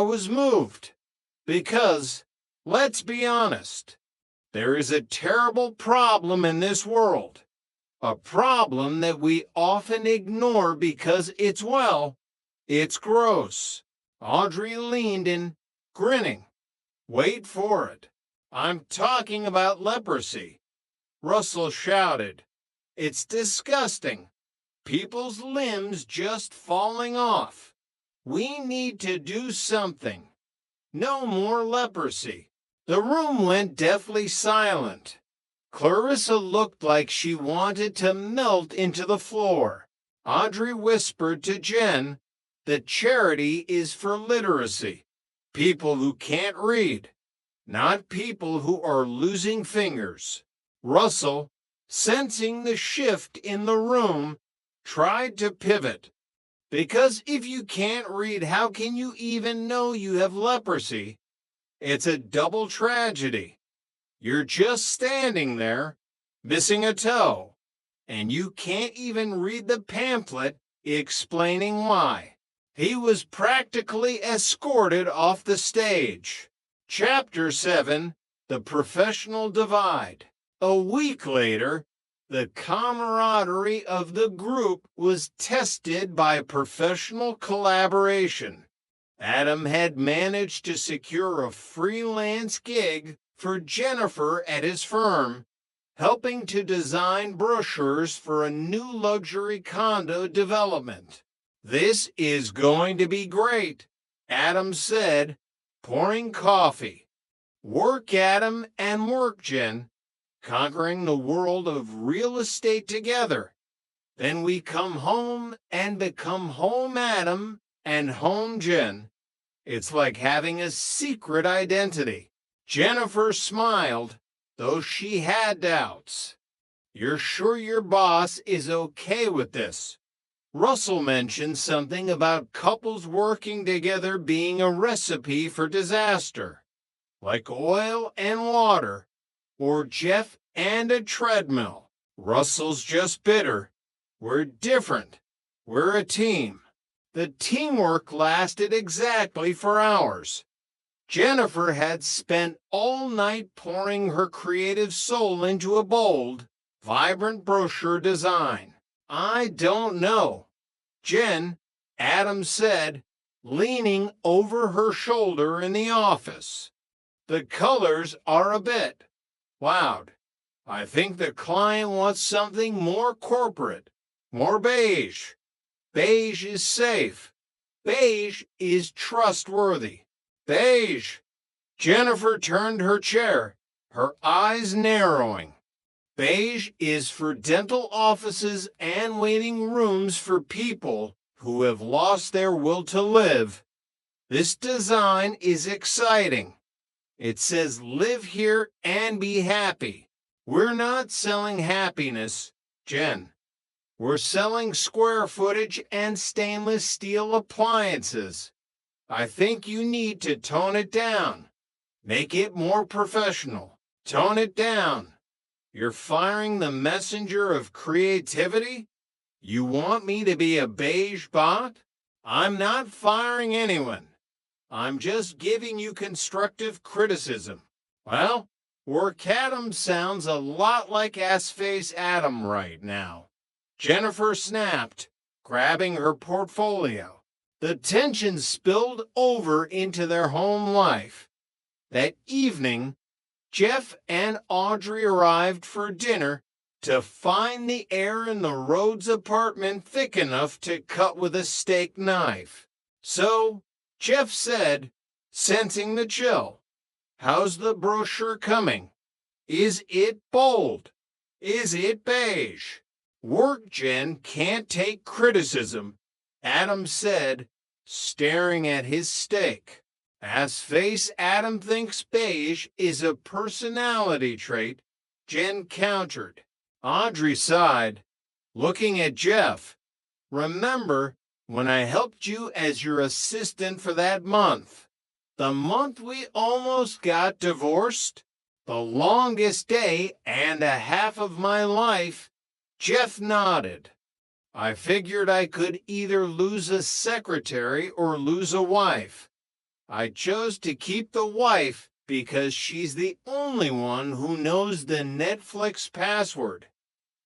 I was moved because, let's be honest, there is a terrible problem in this world. A problem that we often ignore because it's gross. Audrey leaned in, grinning. Wait for it. I'm talking about leprosy. Russell shouted. It's disgusting. People's limbs just falling off. We need to do something. No more leprosy. The room went deathly silent. Clarissa looked like she wanted to melt into the floor. Audrey whispered to Jen that charity is for literacy. People who can't read, not people who are losing fingers. Russell, sensing the shift in the room, tried to pivot. Because if you can't read, how can you even know you have leprosy? It's a double tragedy. You're just standing there, missing a toe, and you can't even read the pamphlet explaining why. He was practically escorted off the stage. Chapter 7, The Professional Divide. A week later, the camaraderie of the group was tested by professional collaboration. Adam had managed to secure a freelance gig for Jennifer at his firm, helping to design brochures for a new luxury condo development. This is going to be great, Adam said, pouring coffee. Work, Adam, and work, Jen, conquering the world of real estate together. Then we come home and become home, Adam, and home, Jen. It's like having a secret identity. Jennifer smiled, though she had doubts. You're sure your boss is okay with this? Russell mentioned something about couples working together being a recipe for disaster, like oil and water, or Jeff and a treadmill. Russell's just bitter. We're different. We're a team. The teamwork lasted exactly 4 hours. Jennifer had spent all night pouring her creative soul into a bold, vibrant brochure design. I don't know, Jen, Adam said, leaning over her shoulder in the office. The colors are a bit loud. I think the client wants something more corporate, more beige. Beige is safe. Beige is trustworthy. Beige. Jennifer turned her chair, her eyes narrowing. Beige is for dental offices and waiting rooms for people who have lost their will to live. This design is exciting. It says live here and be happy. We're not selling happiness, Jen. We're selling square footage and stainless steel appliances. I think you need to tone it down. Make it more professional. Tone it down. You're firing the messenger of creativity? You want me to be a beige bot? I'm not firing anyone. I'm just giving you constructive criticism. Well, Work Adam sounds a lot like Ass-Face Adam right now. Jennifer snapped, grabbing her portfolio. The tension spilled over into their home life. That evening, Jeff and Audrey arrived for dinner to find the air in the Rhodes apartment thick enough to cut with a steak knife. So, Jeff said, sensing the chill, how's the brochure coming? Is it bold? Is it beige? Work, Jen, can't take criticism, Adam said, staring at his steak. Ass-Face Adam thinks beige is a personality trait, Jen countered. Audrey sighed, looking at Jeff. Remember when I helped you as your assistant for that month? The month we almost got divorced? The longest day and a half of my life? Jeff nodded. I figured I could either lose a secretary or lose a wife. I chose to keep the wife because she's the only one who knows the Netflix password.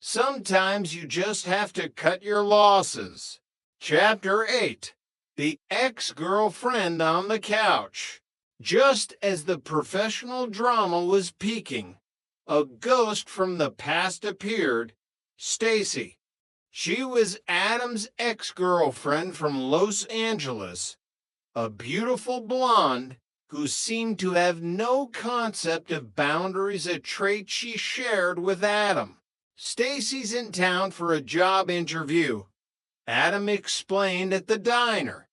Sometimes you just have to cut your losses. Chapter 8. The Ex-Girlfriend on the Couch. Just as the professional drama was peaking, a ghost from the past appeared, Stacy. She was Adam's ex-girlfriend from Los Angeles, a beautiful blonde who seemed to have no concept of boundaries, a trait she shared with Adam. Stacy's in town for a job interview, Adam explained at the diner.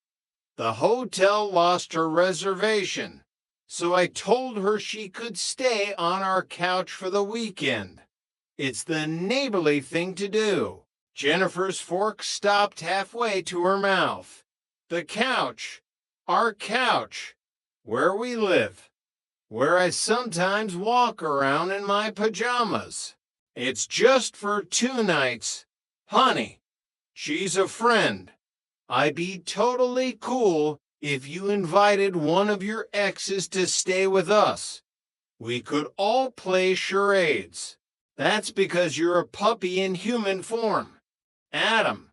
The hotel lost her reservation, so I told her she could stay on our couch for the weekend. It's the neighborly thing to do. Jennifer's fork stopped halfway to her mouth. The couch, our couch, where we live, where I sometimes walk around in my pajamas. It's just for 2 nights. Honey, she's a friend. I'd be totally cool if you invited one of your exes to stay with us. We could all play charades. That's because you're a puppy in human form. Adam,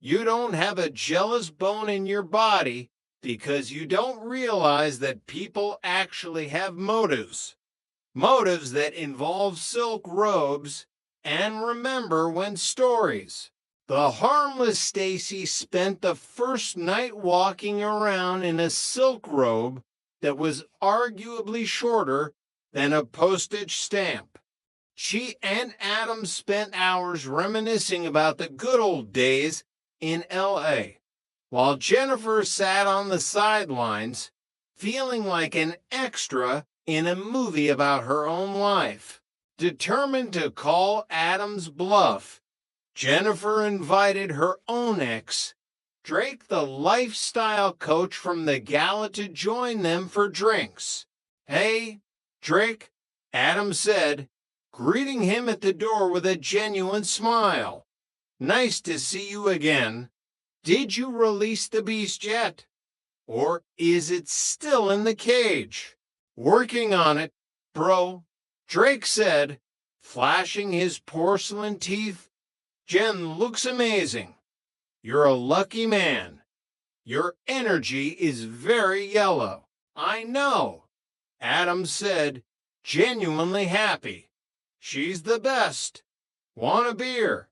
you don't have a jealous bone in your body because you don't realize that people actually have motives. Motives that involve silk robes and remember when stories. The harmless Stacy spent the first night walking around in a silk robe that was arguably shorter than a postage stamp. She and Adam spent hours reminiscing about the good old days in L.A., while Jennifer sat on the sidelines, feeling like an extra in a movie about her own life. Determined to call Adam's bluff, Jennifer invited her own ex, Drake the lifestyle coach from the gala, to join them for drinks. "Hey, Drake," Adam said, greeting him at the door with a genuine smile. "Nice to see you again. Did you release the beast yet? Or is it still in the cage?" "Working on it, bro," Drake said, flashing his porcelain teeth. "Jen looks amazing. You're a lucky man. Your energy is very yellow." "I know," Adam said, genuinely happy. "She's the best. Want a beer?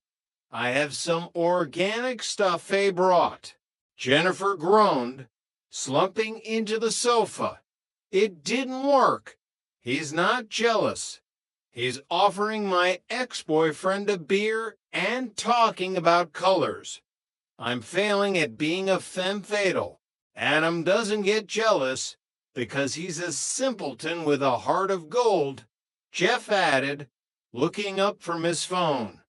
I have some organic stuff Faye brought." Jennifer groaned, slumping into the sofa. "It didn't work. He's not jealous. He's offering my ex-boyfriend a beer and talking about colors. I'm failing at being a femme fatale. Adam doesn't get jealous because he's a simpleton with a heart of gold," Jeff added, looking up from his phone.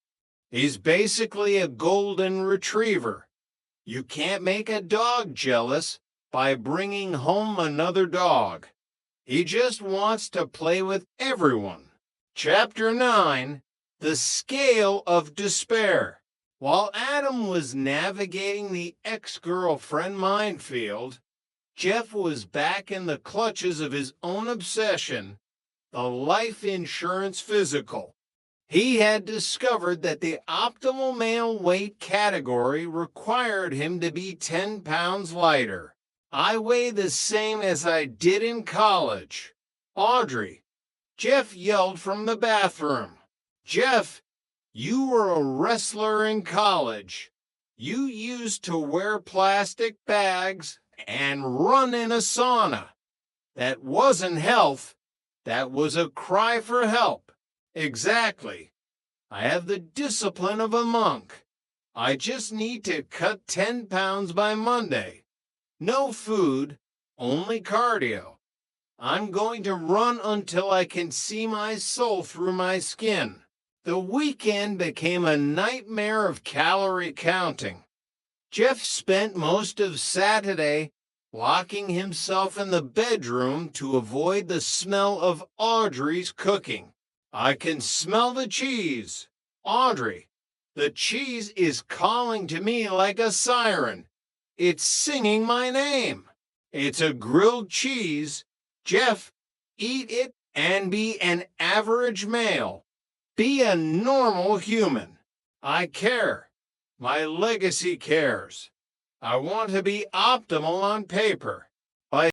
"He's basically a golden retriever. You can't make a dog jealous by bringing home another dog. He just wants to play with everyone." Chapter 9. The Scale of Despair. While Adam was navigating the ex-girlfriend minefield, Jeff was back in the clutches of his own obsession, the life insurance physical. He had discovered that the optimal male weight category required him to be 10 pounds lighter. "I weigh the same as I did in college. Audrey," Jeff yelled from the bathroom. "Jeff, you were a wrestler in college. You used to wear plastic bags and run in a sauna. That wasn't health. That was a cry for help." "Exactly. I have the discipline of a monk. I just need to cut 10 pounds by Monday. No food, only cardio. I'm going to run until I can see my soul through my skin." The weekend became a nightmare of calorie counting. Jeff spent most of Saturday locking himself in the bedroom to avoid the smell of Audrey's cooking. "I can smell the cheese. Audrey, the cheese is calling to me like a siren. It's singing my name. It's a grilled cheese. Jeff, eat it and be an average male. Be a normal human. I care. My legacy cares. I want to be optimal on paper.